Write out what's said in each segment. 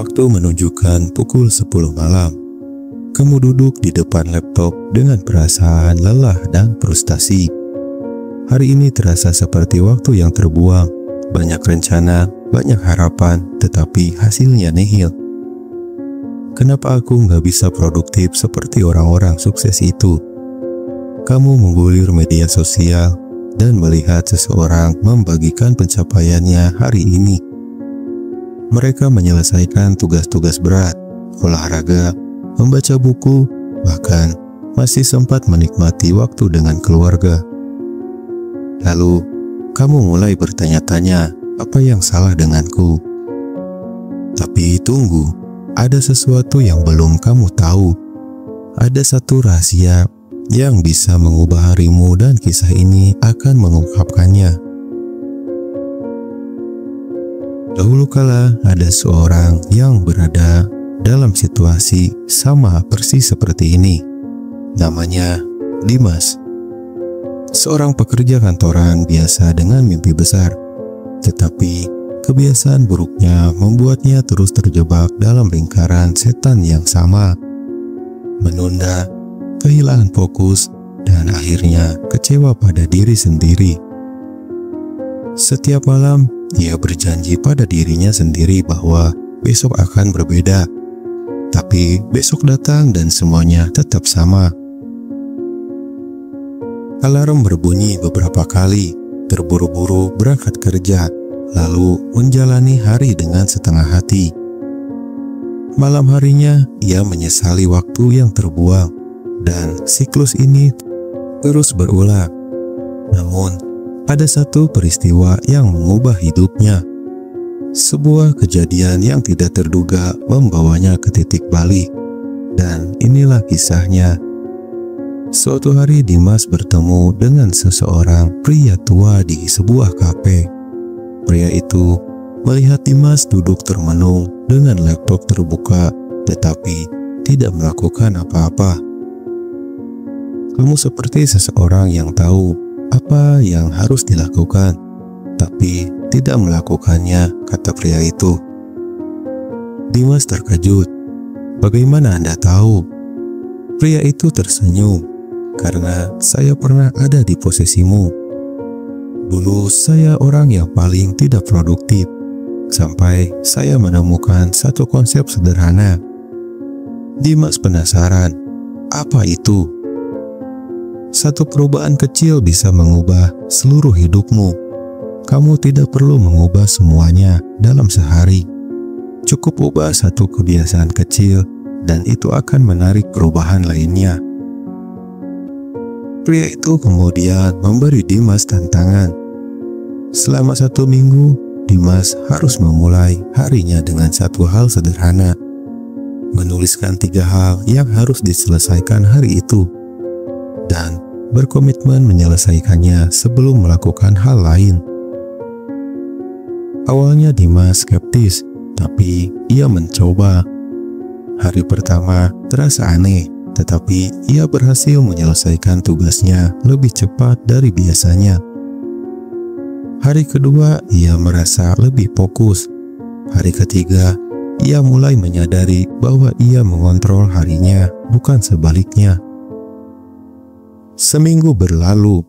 Waktu menunjukkan pukul 10 malam. Kamu duduk di depan laptop dengan perasaan lelah dan frustasi. Hari ini terasa seperti waktu yang terbuang. Banyak rencana, banyak harapan, tetapi hasilnya nihil. Kenapa aku nggak bisa produktif seperti orang-orang sukses itu? Kamu menggulir media sosial dan melihat seseorang membagikan pencapaiannya hari ini. Mereka menyelesaikan tugas-tugas berat, olahraga, membaca buku, bahkan masih sempat menikmati waktu dengan keluarga. Lalu, kamu mulai bertanya-tanya, apa yang salah denganku? Tapi tunggu, ada sesuatu yang belum kamu tahu. Ada satu rahasia yang bisa mengubah harimu dan kisah ini akan mengungkapkannya. Dahulu kala ada seorang yang berada dalam situasi sama persis seperti ini. Namanya Dimas. Seorang pekerja kantoran biasa dengan mimpi besar. Tetapi kebiasaan buruknya membuatnya terus terjebak dalam lingkaran setan yang sama. Menunda, kehilangan fokus, dan akhirnya kecewa pada diri sendiri. Setiap malam, ia berjanji pada dirinya sendiri bahwa besok akan berbeda. Tapi besok datang dan semuanya tetap sama. Alarm berbunyi beberapa kali, terburu-buru berangkat kerja, lalu menjalani hari dengan setengah hati. Malam harinya, ia menyesali waktu yang terbuang, dan siklus ini terus berulang. Namun, ada satu peristiwa yang mengubah hidupnya. Sebuah kejadian yang tidak terduga membawanya ke titik balik. Dan inilah kisahnya. Suatu hari Dimas bertemu dengan seseorang pria tua di sebuah kafe. Pria itu melihat Dimas duduk termenung dengan laptop terbuka, tetapi tidak melakukan apa-apa. Kamu seperti seseorang yang tahu apa yang harus dilakukan, tapi tidak melakukannya, kata pria itu. Dimas terkejut. Bagaimana Anda tahu? Pria itu tersenyum. Karena saya pernah ada di posisimu. Dulu saya orang yang paling tidak produktif, sampai saya menemukan satu konsep sederhana. Dimas penasaran, apa itu? Satu perubahan kecil bisa mengubah seluruh hidupmu. Kamu tidak perlu mengubah semuanya dalam sehari. Cukup ubah satu kebiasaan kecil dan itu akan menarik perubahan lainnya. Pria itu kemudian memberi Dimas tantangan. Selama 1 minggu, Dimas harus memulai harinya dengan satu hal sederhana. Menuliskan 3 hal yang harus diselesaikan hari itu. Dan berkomitmen menyelesaikannya sebelum melakukan hal lain. Awalnya Dimas skeptis, tapi ia mencoba. Hari pertama terasa aneh, tetapi ia berhasil menyelesaikan tugasnya lebih cepat dari biasanya. Hari kedua, ia merasa lebih fokus. Hari ketiga, ia mulai menyadari bahwa ia mengontrol harinya, bukan sebaliknya. Seminggu berlalu,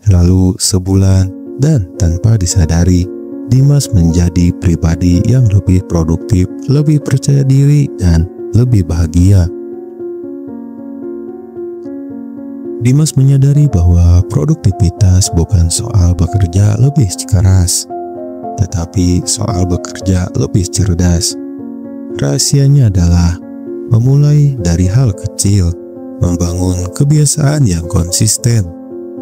lalu sebulan, dan tanpa disadari, Dimas menjadi pribadi yang lebih produktif, lebih percaya diri, dan lebih bahagia. Dimas menyadari bahwa produktivitas bukan soal bekerja lebih keras, tetapi soal bekerja lebih cerdas. Rahasianya adalah memulai dari hal kecil, membangun kebiasaan yang konsisten,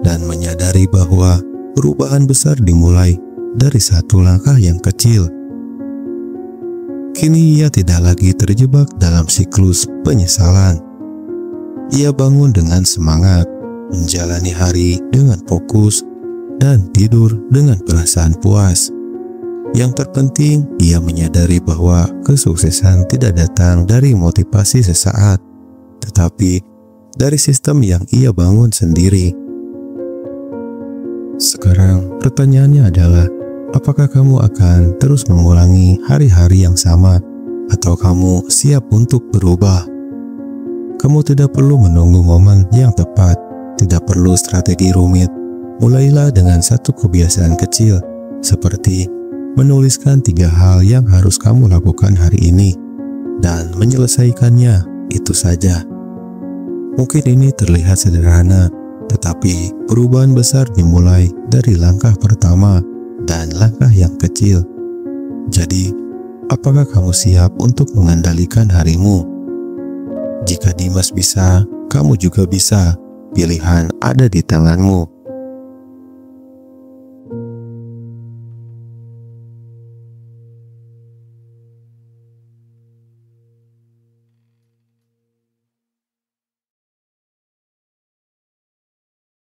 dan menyadari bahwa perubahan besar dimulai dari satu langkah yang kecil. Kini ia tidak lagi terjebak dalam siklus penyesalan. Ia bangun dengan semangat, menjalani hari dengan fokus, dan tidur dengan perasaan puas. Yang terpenting, ia menyadari bahwa kesuksesan tidak datang dari motivasi sesaat, tetapi dari sistem yang ia bangun sendiri. Sekarang pertanyaannya adalah, apakah kamu akan terus mengulangi hari-hari yang sama atau kamu siap untuk berubah. Kamu tidak perlu menunggu momen yang tepat, tidak perlu strategi rumit. Mulailah dengan satu kebiasaan kecil, seperti menuliskan 3 hal yang harus kamu lakukan hari ini, dan menyelesaikannya, itu saja. Mungkin ini terlihat sederhana, tetapi perubahan besar dimulai dari langkah pertama dan langkah yang kecil. Jadi, apakah kamu siap untuk mengendalikan harimu? Jika Dimas bisa, kamu juga bisa. Pilihan ada di tanganmu.